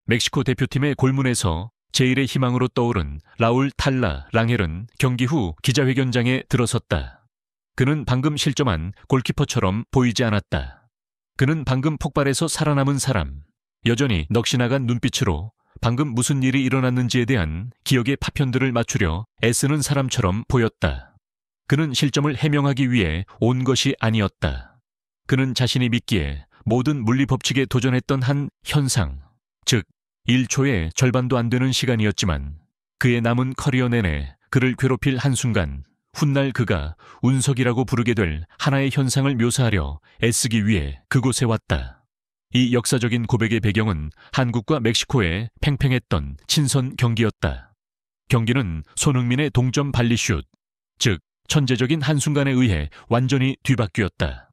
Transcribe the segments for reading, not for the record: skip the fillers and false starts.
멕시코 대표팀의 골문에서 제1의 희망으로 떠오른 라울 탈라 랑헬은 경기 후 기자회견장에 들어섰다. 그는 방금 실점한 골키퍼처럼 보이지 않았다. 그는 방금 폭발해서 살아남은 사람, 여전히 넋이 나간 눈빛으로 방금 무슨 일이 일어났는지에 대한 기억의 파편들을 맞추려 애쓰는 사람처럼 보였다. 그는 실점을 해명하기 위해 온 것이 아니었다. 그는 자신이 믿기에 모든 물리법칙에 도전했던 한 현상, 즉 1초의 절반도 안 되는 시간이었지만 그의 남은 커리어 내내 그를 괴롭힐 한순간, 훗날 그가 운석이라고 부르게 될 하나의 현상을 묘사하려 애쓰기 위해 그곳에 왔다. 이 역사적인 고백의 배경은 한국과 멕시코의 팽팽했던 친선 경기였다. 경기는 손흥민의 동점 발리슛, 즉 천재적인 한순간에 의해 완전히 뒤바뀌었다.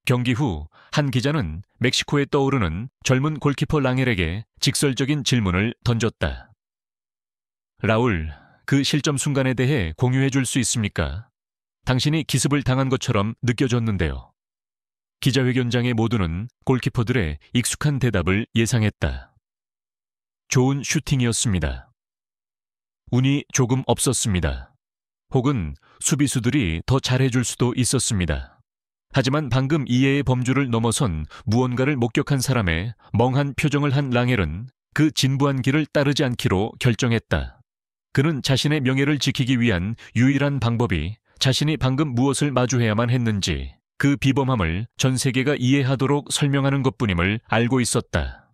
경기 후 한 기자는 멕시코에 떠오르는 젊은 골키퍼 랑헬에게 직설적인 질문을 던졌다. 라울, 그 실점 순간에 대해 공유해 줄 수 있습니까? 당신이 기습을 당한 것처럼 느껴졌는데요. 기자회견장의 모두는 골키퍼들의 익숙한 대답을 예상했다. 좋은 슈팅이었습니다. 운이 조금 없었습니다. 혹은 수비수들이 더 잘해줄 수도 있었습니다. 하지만 방금 이해의 범주를 넘어선 무언가를 목격한 사람의 멍한 표정을 한 랑헬은 그 진부한 길을 따르지 않기로 결정했다. 그는 자신의 명예를 지키기 위한 유일한 방법이 자신이 방금 무엇을 마주해야만 했는지 그 비범함을 전 세계가 이해하도록 설명하는 것뿐임을 알고 있었다.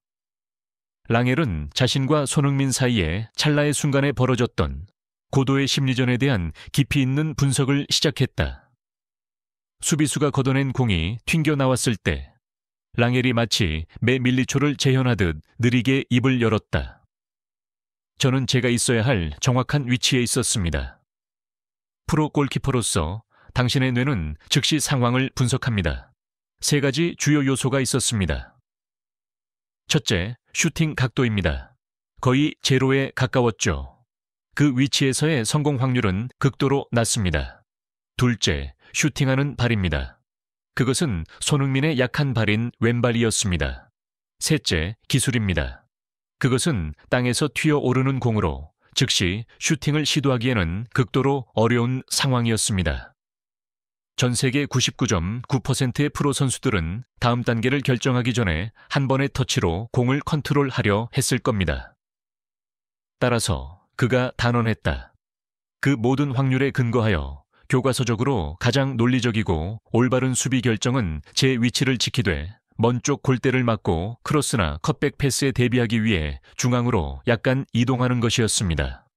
랑헬은 자신과 손흥민 사이에 찰나의 순간에 벌어졌던 고도의 심리전에 대한 깊이 있는 분석을 시작했다. 수비수가 걷어낸 공이 튕겨 나왔을 때 랑헬이 마치 매 밀리초를 재현하듯 느리게 입을 열었다. 저는 제가 있어야 할 정확한 위치에 있었습니다. 프로 골키퍼로서 당신의 뇌는 즉시 상황을 분석합니다. 3가지 주요 요소가 있었습니다. 첫째, 슈팅 각도입니다. 거의 제로에 가까웠죠. 그 위치에서의 성공 확률은 극도로 낮습니다. 둘째, 슈팅하는 발입니다. 그것은 손흥민의 약한 발인 왼발이었습니다. 셋째, 기술입니다. 그것은 땅에서 튀어오르는 공으로 즉시 슈팅을 시도하기에는 극도로 어려운 상황이었습니다. 전 세계 99.9%의 프로 선수들은 다음 단계를 결정하기 전에 한 번의 터치로 공을 컨트롤하려 했을 겁니다. 따라서 그가 단언했다. 그 모든 확률에 근거하여 교과서적으로 가장 논리적이고 올바른 수비 결정은 제 위치를 지키되 먼 쪽 골대를 맞고 크로스나 컷백 패스에 대비하기 위해 중앙으로 약간 이동하는 것이었습니다.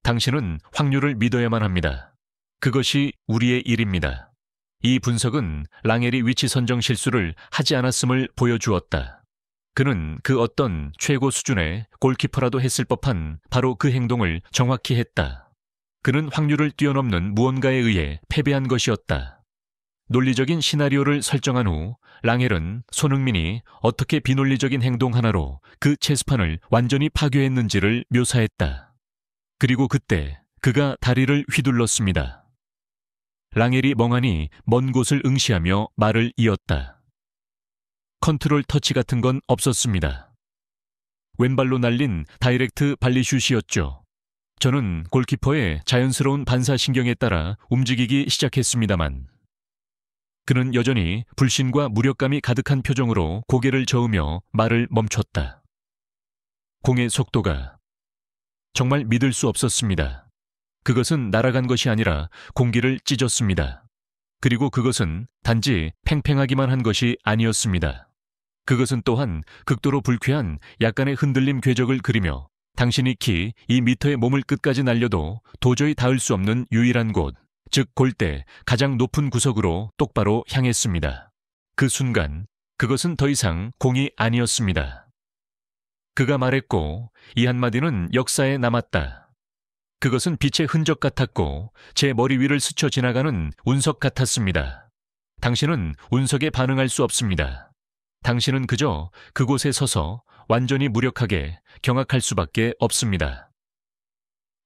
당신은 확률을 믿어야만 합니다. 그것이 우리의 일입니다. 이 분석은 랑헬이 위치 선정 실수를 하지 않았음을 보여주었다. 그는 그 어떤 최고 수준의 골키퍼라도 했을 법한 바로 그 행동을 정확히 했다. 그는 확률을 뛰어넘는 무언가에 의해 패배한 것이었다. 논리적인 시나리오를 설정한 후 랑헬은 손흥민이 어떻게 비논리적인 행동 하나로 그 체스판을 완전히 파괴했는지를 묘사했다. 그리고 그때 그가 다리를 휘둘렀습니다. 랑헬이 멍하니 먼 곳을 응시하며 말을 이었다. 컨트롤 터치 같은 건 없었습니다. 왼발로 날린 다이렉트 발리슛이었죠. 저는 골키퍼의 자연스러운 반사신경에 따라 움직이기 시작했습니다만 그는 여전히 불신과 무력감이 가득한 표정으로 고개를 저으며 말을 멈췄다. 공의 속도가 정말 믿을 수 없었습니다. 그것은 날아간 것이 아니라 공기를 찢었습니다. 그리고 그것은 단지 팽팽하기만 한 것이 아니었습니다. 그것은 또한 극도로 불쾌한 약간의 흔들림 궤적을 그리며 당신이 키 2m의 몸을 끝까지 날려도 도저히 닿을 수 없는 유일한 곳, 즉 골대 가장 높은 구석으로 똑바로 향했습니다. 그 순간 그것은 더 이상 공이 아니었습니다. 그가 말했고 이 한마디는 역사에 남았다. 그것은 빛의 흔적 같았고 제 머리 위를 스쳐 지나가는 운석 같았습니다. 당신은 운석에 반응할 수 없습니다. 당신은 그저 그곳에 서서 완전히 무력하게 경악할 수밖에 없습니다.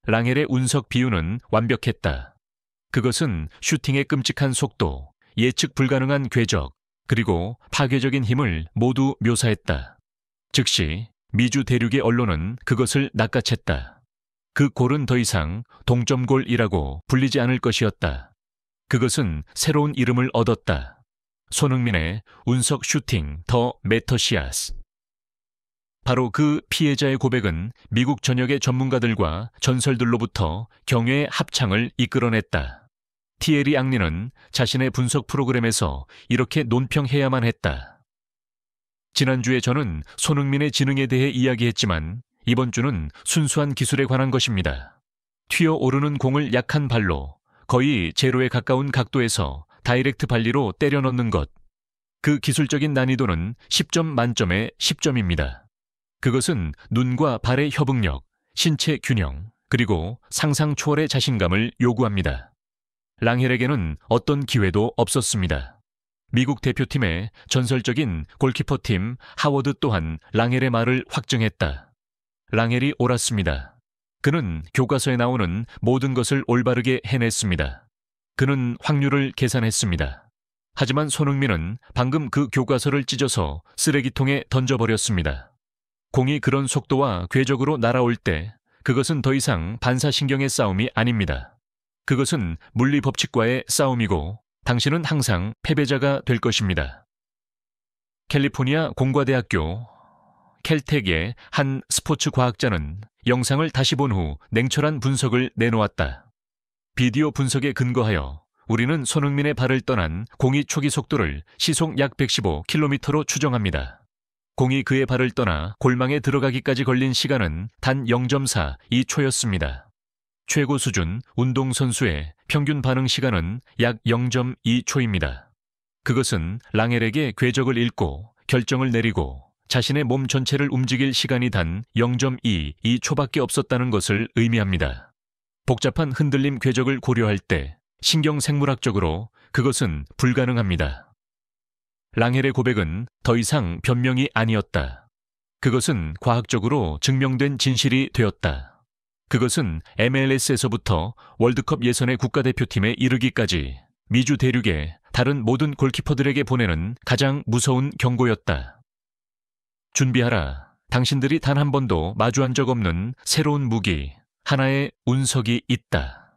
랑헬의 운석 비유는 완벽했다. 그것은 슈팅의 끔찍한 속도, 예측 불가능한 궤적, 그리고 파괴적인 힘을 모두 묘사했다. 즉시 미주 대륙의 언론은 그것을 낚아챘다. 그 골은 더 이상 동점골이라고 불리지 않을 것이었다. 그것은 새로운 이름을 얻었다. 손흥민의 운석 슈팅 더 메터시아스. 바로 그 피해자의 고백은 미국 전역의 전문가들과 전설들로부터 경외의 합창을 이끌어냈다. 티에리 앙리는 자신의 분석 프로그램에서 이렇게 논평해야만 했다. 지난주에 저는 손흥민의 지능에 대해 이야기했지만 이번 주는 순수한 기술에 관한 것입니다. 튀어오르는 공을 약한 발로 거의 제로에 가까운 각도에서 다이렉트 발리로 때려 넣는 것. 그 기술적인 난이도는 10점 만점에 10점입니다. 그것은 눈과 발의 협응력, 신체 균형, 그리고 상상 초월의 자신감을 요구합니다. 랑헬에게는 어떤 기회도 없었습니다. 미국 대표팀의 전설적인 골키퍼팀 하워드 또한 랑헬의 말을 확증했다. 랑헬이 옳았습니다. 그는 교과서에 나오는 모든 것을 올바르게 해냈습니다. 그는 확률을 계산했습니다. 하지만 손흥민은 방금 그 교과서를 찢어서 쓰레기통에 던져버렸습니다. 공이 그런 속도와 궤적으로 날아올 때 그것은 더 이상 반사신경의 싸움이 아닙니다. 그것은 물리 법칙과의 싸움이고 당신은 항상 패배자가 될 것입니다. 캘리포니아 공과대학교 캘텍의 한 스포츠 과학자는 영상을 다시 본 후 냉철한 분석을 내놓았다. 비디오 분석에 근거하여 우리는 손흥민의 발을 떠난 공이 초기 속도를 시속 약 115km로 추정합니다. 공이 그의 발을 떠나 골망에 들어가기까지 걸린 시간은 단 0.42초였습니다. 최고 수준 운동선수의 평균 반응 시간은 약 0.2초입니다. 그것은 랑헬에게 궤적을 읽고 결정을 내리고 자신의 몸 전체를 움직일 시간이 단 0.22초밖에 없었다는 것을 의미합니다. 복잡한 흔들림 궤적을 고려할 때 신경생물학적으로 그것은 불가능합니다. 랑헬의 고백은 더 이상 변명이 아니었다. 그것은 과학적으로 증명된 진실이 되었다. 그것은 MLS에서부터 월드컵 예선의 국가대표팀에 이르기까지 미주 대륙의 다른 모든 골키퍼들에게 보내는 가장 무서운 경고였다. 준비하라. 당신들이 단 한 번도 마주한 적 없는 새로운 무기, 하나의 운석이 있다.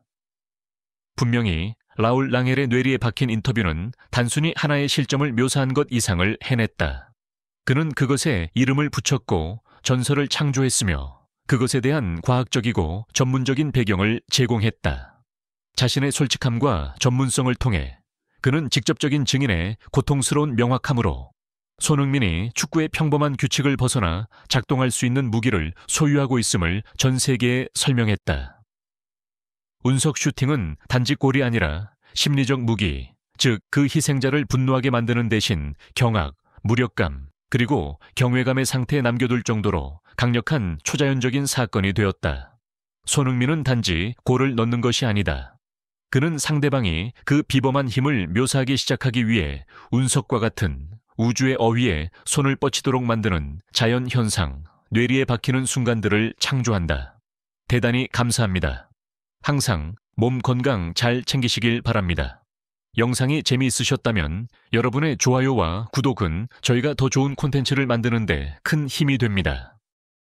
분명히 라울 랑헬의 뇌리에 박힌 인터뷰는 단순히 하나의 실점을 묘사한 것 이상을 해냈다. 그는 그것에 이름을 붙였고 전설을 창조했으며 그것에 대한 과학적이고 전문적인 배경을 제공했다. 자신의 솔직함과 전문성을 통해 그는 직접적인 증인의 고통스러운 명확함으로 손흥민이 축구의 평범한 규칙을 벗어나 작동할 수 있는 무기를 소유하고 있음을 전 세계에 설명했다. 운석 슈팅은 단지 골이 아니라 심리적 무기, 즉 그 희생자를 분노하게 만드는 대신 경악, 무력감, 그리고 경외감의 상태에 남겨둘 정도로 강력한 초자연적인 사건이 되었다. 손흥민은 단지 골을 넣는 것이 아니다. 그는 상대방이 그 비범한 힘을 묘사하기 시작하기 위해 운석과 같은 우주의 어휘에 손을 뻗치도록 만드는 자연 현상, 뇌리에 박히는 순간들을 창조한다. 대단히 감사합니다. 항상 몸 건강 잘 챙기시길 바랍니다. 영상이 재미있으셨다면 여러분의 좋아요와 구독은 저희가 더 좋은 콘텐츠를 만드는 데 큰 힘이 됩니다.